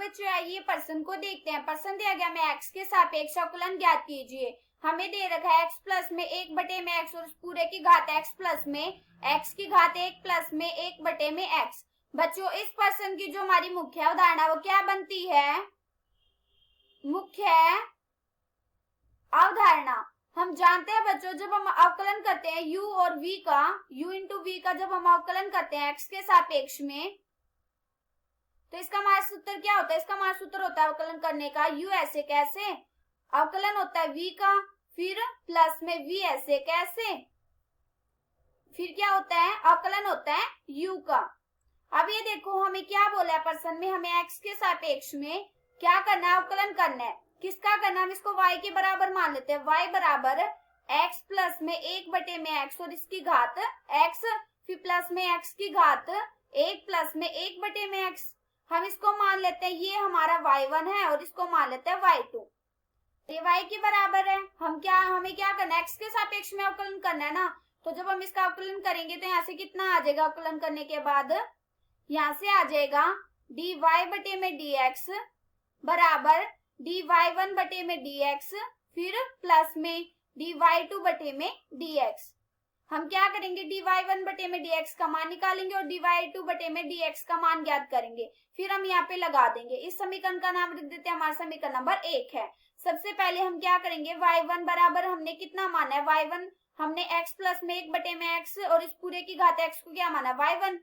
बच्चों आइए प्रश्न को देखते हैं। प्रश्न दिया गया में x के सापेक्ष अवकलन ज्ञात कीजिए। हमें दे रखा है x प्लस में 1 बटे में x और पूरे की घात x प्लस में x की घात 1 प्लस में 1 बटे में x। बच्चों इस प्रश्न की जो हमारी मुख्य अवधारणा वो क्या बनती है? मुख्य अवधारणा। हम जानते हैं बच्चों जब हम अवकलन करते हैं u और v का, u इंटू v का जब हम अवकलन करते हैं x के सापेक्ष में, तो इसका हमारा सूत्र क्या होता है? इसका हमारा सूत्र होता है अवकलन करने का u ऐसे कैसे, अवकलन होता है v का, फिर प्लस में v ऐसे कैसे, फिर क्या होता है? अवकलन होता है u का। अब ये देखो हमें क्या बोला है प्रश्न में, हमें x के सापेक्ष में क्या करना है? अवकलन करना है। किसका करना है? हम इसको y के बराबर मान लेते हैं। y बराबर x प्लस में 1 बटे में x और इसकी घात x, फिर प्लस में x की घात 1 प्लस में 1 बटे में x। हम इसको मान लेते हैं ये हमारा y1 है और इसको मान लेते हैं y2। ये y के बराबर है। हमें क्या करना है? x के सापेक्ष में अवकलन करना है ना। तो जब हम इसका अवकलन करेंगे तो यहाँ से कितना आ जाएगा? अवकलन करने के बाद यहाँ से आ जाएगा dy बटे में dx बराबर dy1 बटे में dx, फिर प्लस में dy2 बटे में dx। हम क्या करेंगे? dy1 बटे में dx का मान निकालेंगे और dy2 बटे में dx का मान ज्ञात करेंगे। फिर हम यहाँ पे लगा देंगे। इस समीकरण का नाम रख देते हैं, हमारा समीकरण नंबर 1 है। सबसे पहले हम क्या करेंगे? y1 बराबर हमने कितना माना है? y1 हमने x प्लस में 1 बटे में x और इस पूरे की घात x को क्या माना? y1।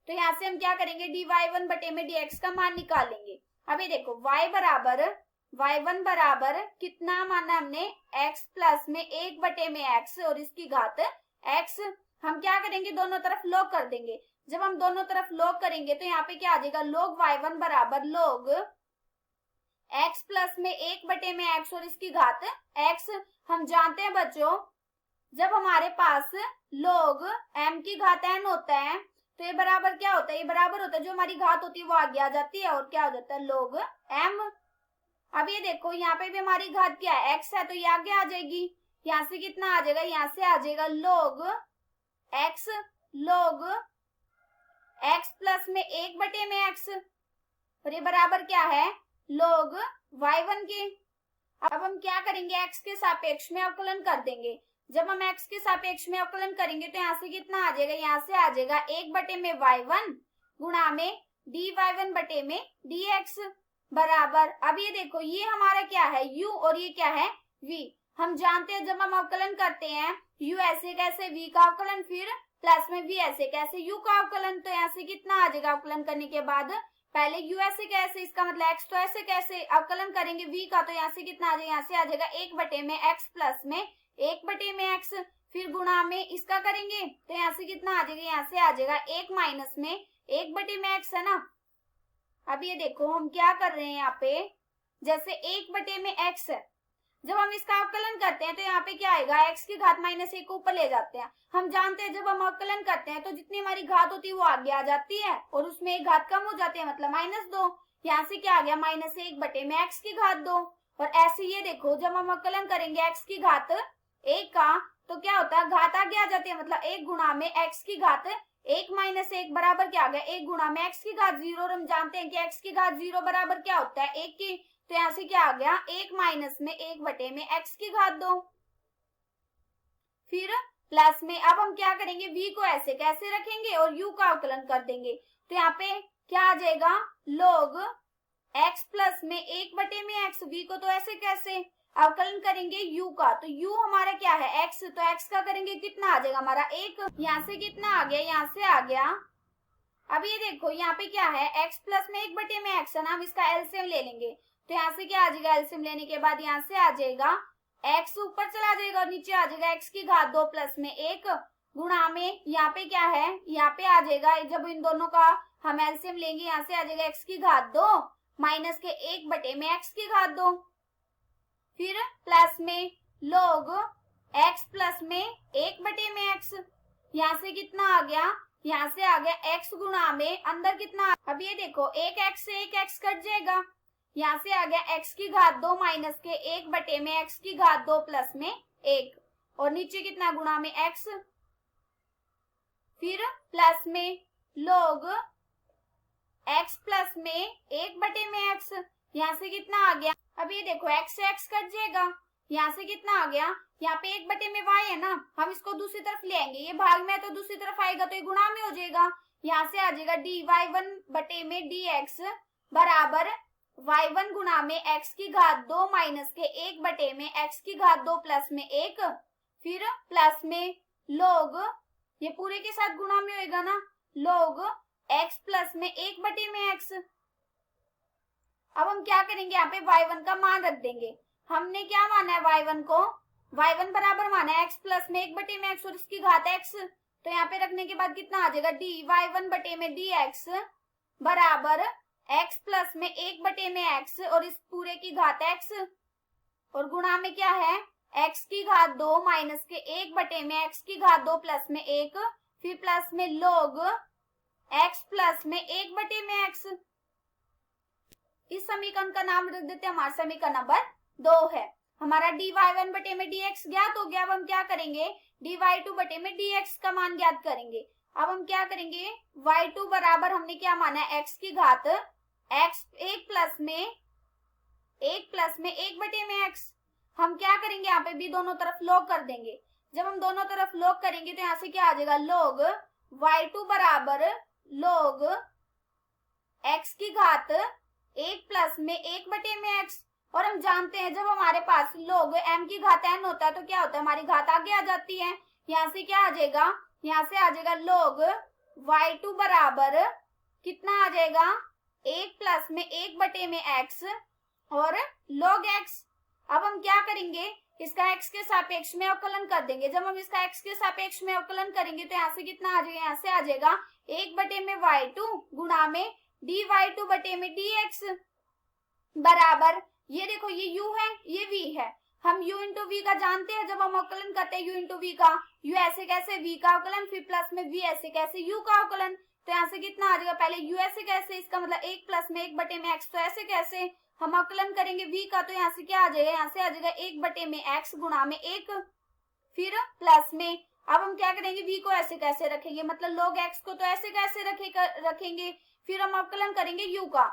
तो यहाँ से हम क्या करेंगे? dy1 बटे में dx का मान निकालेंगे। अभी देखो y1 बराबर कितना माना हमने? x प्लस में 1 बटे में x और इसकी घात x। हम क्या करेंगे? दोनों तरफ log कर देंगे। जब हम दोनों तरफ log करेंगे तो यहाँ पे क्या आ जाएगा? log y1 बराबर log x प्लस में 1 बटे में x और इसकी घात x। हम जानते हैं बच्चों जब हमारे पास log m की घात n होता है तो ये बराबर क्या होता है? ये बराबर होता है जो हमारी घात होती है वो आगे आ जाती है और क्या हो जाता है? log m। अब ये देखो यहाँ पे भी हमारी घात क्या है? x है तो ये आगे आ जाएगी। यहाँ से कितना आ जाएगा? यहाँ से आ जाएगा log x प्लस में 1 बटे में x और ये बराबर क्या है? log y1 के। अब हम क्या करेंगे? x के सापेक्ष में अवकलन कर देंगे। जब हम x के सापेक्ष में अवकलन करेंगे तो यहाँ से कितना आ जाएगा? यहाँ से आ जाएगा 1 बटे में y1 गुणा में dy1 बटे में dx बराबर। अब ये देखो ये हमारा क्या है? u और ये क्या है? v। हम जानते हैं जब हम अवकलन करते हैं u ऐसे कैसे, v का अवकलन, फिर प्लस में v ऐसे कैसे, u का अवकलन। तो यहाँ से कितना आ जाएगा? अवकलन करने के बाद पहले u ऐसे कैसे, इसका मतलब x तो ऐसे कैसे, अवकलन करेंगे v का तो यहाँ से कितना आ जाएगा? यहाँ से आ जाएगा 1 बटे में x प्लस में 1 बटे में x, फिर गुणा में इसका करेंगे तो यहाँ से कितना आ जाएगा? यहाँ से आ जाएगा 1 माइनस में 1 बटे में x है ना। अब ये देखो हम क्या कर रहे हैं यहाँ पे, जैसे 1 बटे में x है, जब हम इसका अवकलन करते हैं तो यहाँ पे क्या आएगा? x की घात -1 को ऊपर ले जाते हैं। हम जानते हैं जब हम अवकलन करते हैं तो जितनी हमारी घात होती है वो आगे आ जाती है और उसमें एक घात कम हो जाती है, मतलब -2। यहाँ से क्या आ गया? -1 बटे में x की घात 2। और ऐसे ये देखो जब हम अवकलन करेंगे x की घात 1 का तो क्या होता है? घात आगे आ जाती है, मतलब 1 गुणा में x की घात 1 माइनस 1 बराबर क्या आ गया? 1 गुणा में x की घात 0। और हम जानते हैं कि x की घात 0 बराबर क्या होता है? 1 की। तो यहाँ से क्या आ गया? 1 माइनस में 1 बटे में x की घात 2, फिर प्लस में। अब हम क्या करेंगे? v को ऐसे कैसे रखेंगे और u का अवकलन कर देंगे। तो यहाँ पे क्या आ जाएगा? log x प्लस में 1 बटे में x, v को तो ऐसे कैसे अवकलन करेंगे u का, तो u हमारा क्या है? x। तो x का करेंगे कितना आ जाएगा? हमारा 1। यहाँ से कितना आ गया? यहाँ से आ गया। अब ये देखो यहाँ पे क्या है? x प्लस में 1 बटे में x है ना, हम इसका एलसीएम ले लेंगे। तो यहाँ से क्या आ जाएगा? एलसीएम लेने के बाद यहाँ से आ जाएगा x ऊपर चला जाएगा और नीचे आ जाएगा x की घात 2 प्लस में 1 गुणा में यहाँ पे क्या है? यहाँ पे आ जाएगा जब इन दोनों का हम एलसीएम लेंगे यहाँ से आ जाएगा x की घात 2 माइनस के 1 बटे में x की घात 2, फिर प्लस में log x प्लस में 1 बटे में x। यहाँ से कितना आ गया? यहाँ से आ गया x गुणा में अंदर कितना। अब ये देखो 1x से 1x कट जाएगा। यहाँ से आ गया x की घात 2 माइनस के 1 बटे में x की घात 2 प्लस में 1 और नीचे कितना? गुणा में x, फिर प्लस में log x प्लस में 1/x, यहाँ से कितना आ गया, अब ये देखो x से x कट जाएगा, यहाँ से कितना आ गया, यहाँ पे 1/y है ना, हम इसको दूसरी तरफ ले आएंगे, ये भाग में है तो दूसरी तरफ आएगा तो ये गुणा में हो जाएगा, यहाँ से आ जाएगा dy1/dx बराबर y1 गुणा में x की घात 2 माइनस के 1/x की घात 2 प्लस में 1, फिर प्लस में log, ये पूरे के साथ गुणा में होएगा ना, log x प्लस में 1/x। अब हम क्या करेंगे, यहाँ पे y1 का मान रख देंगे, हमने क्या माना है y1 को, y1 बराबर माना है x प्लस में 1/x और इसकी घात x, तो यहाँ पे रखने के बाद कितना आ जाएगा dy1/dx बराबर x प्लस में 1/x और इस पूरे की घात x, और गुणा में क्या है x की घात 2 माइनस के 1/x की घात 2 प्लस में 1, फिर प्लस में log x प्लस में 1/x। इस समीकरण का नाम रख देते हैं, हमारा समीकरण नंबर 2 है। हमारा dy1/dx ज्ञात हो गया। अब हम क्या करेंगे, dy2/dx का मान ज्ञात करेंगे। अब हम क्या करेंगे, y2 बराबर हमने क्या माना है x की घात x 1 प्लस में 1/x। हम क्या करेंगे, यहाँ पे भी दोनों तरफ log कर देंगे। जब हम दोनों तरफ log करेंगे तो यहाँ से क्या आ जाएगा, log y2 बराबर log x की घात 1 प्लस में 1/x। और हम जानते हैं जब हमारे पास log m की घात n होता है तो क्या होता है, हमारी घात आगे आ जाती है। यहाँ से क्या आ जाएगा, यहाँ से आ जाएगा log y2 बराबर कितना आ जाएगा, 1 प्लस में 1/x और log x। अब हम क्या करेंगे, इसका x के सापेक्ष में अवकलन कर देंगे। जब हम इसका x के सापेक्ष में अवकलन करेंगे तो यहाँ से कितना आ जाएगा, यहाँ से आ जाएगा 1/y2 गुणा में dy2/dx बराबर, ये देखो ये u है ये v है, हम u इंटू v का जानते हैं। जब हम अवकलन करते हैं u इंटू v का, u ऐसे कैसे v का अवकलन, फिर प्लस में v ऐसे कैसे u का अवकलन, तो यहाँ से कितना आ जाएगा, पहले u ऐसे कैसे, इसका मतलब 1 प्लस में 1/x, तो ऐसे कैसे हम अवकलन करेंगे v का, तो यहाँ से क्या आ जाएगा, यहाँ से आ जाएगा 1/x गुणा में 1, फिर प्लस में। अब हम क्या करेंगे, v को ऐसे कैसे रखेंगे, मतलब log x को तो ऐसे कैसे रखेंगे, फिर हम अवकलन करेंगे u का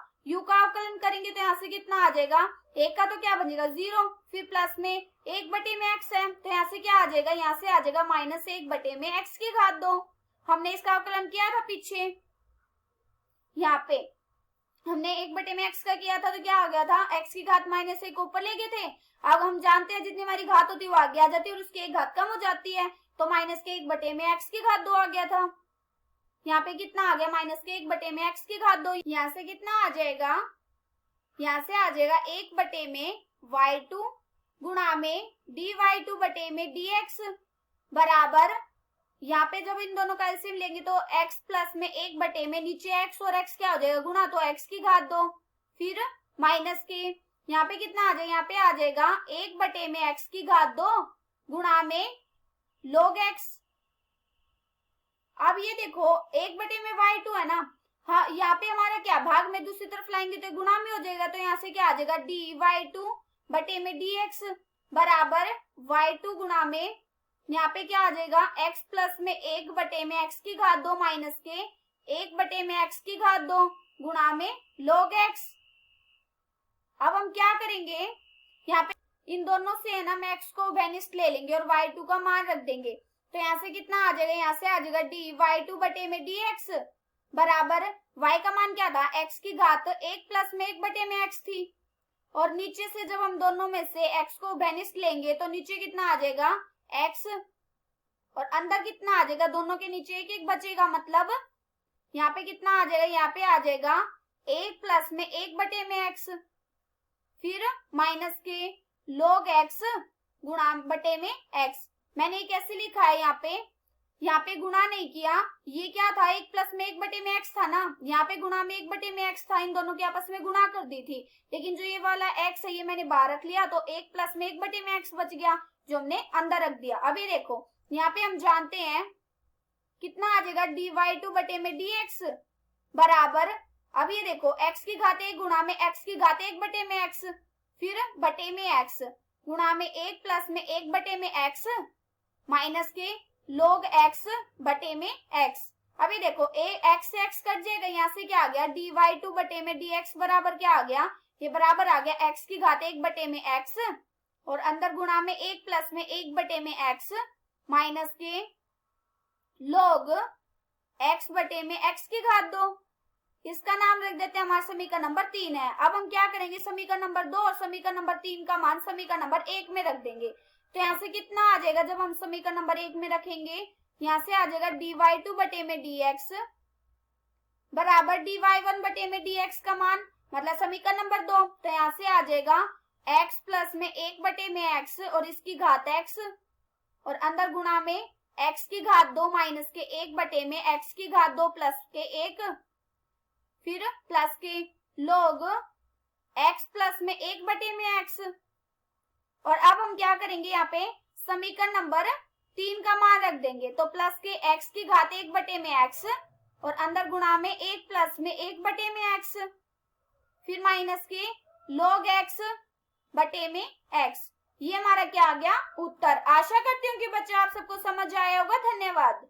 अवकलन करेंगे तो यहाँ से कितना आ जाएगा, 1 का तो क्या बनेगा 0, फिर प्लस में 1/x है तो यहाँ से क्या आ जाएगा, यहाँ से आ जाएगा -1/x की घात 2। हमने इसका अवकलन किया था पीछे, यहाँ पे हमने 1/x का किया था तो क्या आ गया था, x की घात -1 को ऊपर ले गए थे। अब हम जानते हैं जितनी हमारी घात होती है वो आगे आ जाती है और उसकी एक घात कम हो जाती है, तो -1/x की घात 2 आ गया था। यहाँ पे कितना आ गया, -1/x की घात 2, यहाँ से कितना आ जाएगा, यहाँ से आ जाएगा 1/y2 गुणा में dy2/dx बराबर, यहाँ पे जब इन दोनों का एलसीएम लेंगे तो x प्लस में 1/, नीचे x और x क्या हो जाएगा गुणा, तो x की घात 2, फिर माइनस के, यहाँ पे कितना आ जाएगा, यहाँ पे आ जाएगा 1/x की घात 2 गुणा में log x। अब ये देखो 1/y2 है ना, हाँ यहाँ पे हमारा क्या भाग में दूसरी तरफ लाएंगे तो गुणा में हो जाएगा, तो यहाँ से क्या आ जाएगा dy2/dx बराबर y2 गुणा में, यहाँ पे क्या आ जाएगा x प्लस में 1/x की घात 2 माइनस के 1/x की घात 2 गुणा में log x। अब हम क्या करेंगे, यहाँ पे इन दोनों से है ना हम x को वेनिस्ट ले लेंगे और y2 का मान रख देंगे, तो यहाँ से कितना आ जाएगा, यहाँ से आ जाएगा dy2/dx बराबर, y का मान क्या था, x की घात 1 प्लस में 1/x थी, और नीचे से जब हम दोनों में से x को वेनिस्ट लेंगे तो नीचे कितना आ जाएगा x और अंदर कितना आ जाएगा, दोनों के नीचे 1 बचेगा, मतलब यहाँ पे कितना आ जाएगा, यहाँ पे आ जाएगा 1 प्लस में 1/x, फिर माइनस के log x गुणा बटे में x। मैंने ये कैसे लिखा है, यहाँ पे गुणा नहीं किया, ये क्या था 1 प्लस में 1/x था ना, यहाँ पे गुणा में 1/x था, इन दोनों के आपस में गुणा कर दी थी, लेकिन जो ये वाला x है ये मैंने बाहर रख लिया, तो 1 प्लस में 1/x बच गया जो हमने अंदर रख दिया। अभी देखो यहाँ पे हम जानते हैं कितना आ जाएगा dy2/dx बराबर, अब ये देखो x की घात 1 गुणा में x की घात 1/x, फिर बटे में x गुणा में 1 प्लस में 1/x माइनस के log x बटे में x। अभी देखो एक्स से एक्स कट जाएगा, यहाँ से क्या आ गया dy2 बटे में dx बराबर क्या आ गया, ये बराबर आ गया x की घात 1 बटे में x और अंदर गुणा में 1 प्लस में 1 बटे में x माइनस के log x बटे में x की घात 2। इसका नाम रख देते हैं, हमारा समीकरण नंबर 3 है। अब हम क्या करेंगे, समीकरण नंबर 2 और समीकरण नंबर 3 का मान समीकरण नंबर 1 में रख देंगे। तो यहाँ से कितना आ जाएगा, जब हम समीकरण नंबर 1 में रखेंगे, यहाँ से आ जाएगा dy2 बटे में dx बराबर dy1 बटे में dx का मान, मतलब समीकरण नंबर 2। तो यहाँ से आ जाएगा x प्लस में 1 बटे में x और इसकी घात x और अंदर गुणा में x की घात 2 माइनस के 1 बटे में x की घात 2 प्लस के 1 फिर प्लस के log x प्लस में 1 बटे में x। और अब हम क्या करेंगे, यहाँ पे समीकरण नंबर 3 का मान रख देंगे। तो प्लस के x की घात 1 बटे में x और अंदर गुणा में 1 प्लस में 1 बटे में x फिर माइनस के log x बटे में x। ये हमारा क्या आ गया उत्तर। आशा करती हूँ कि बच्चे आप सबको समझ आया होगा। धन्यवाद।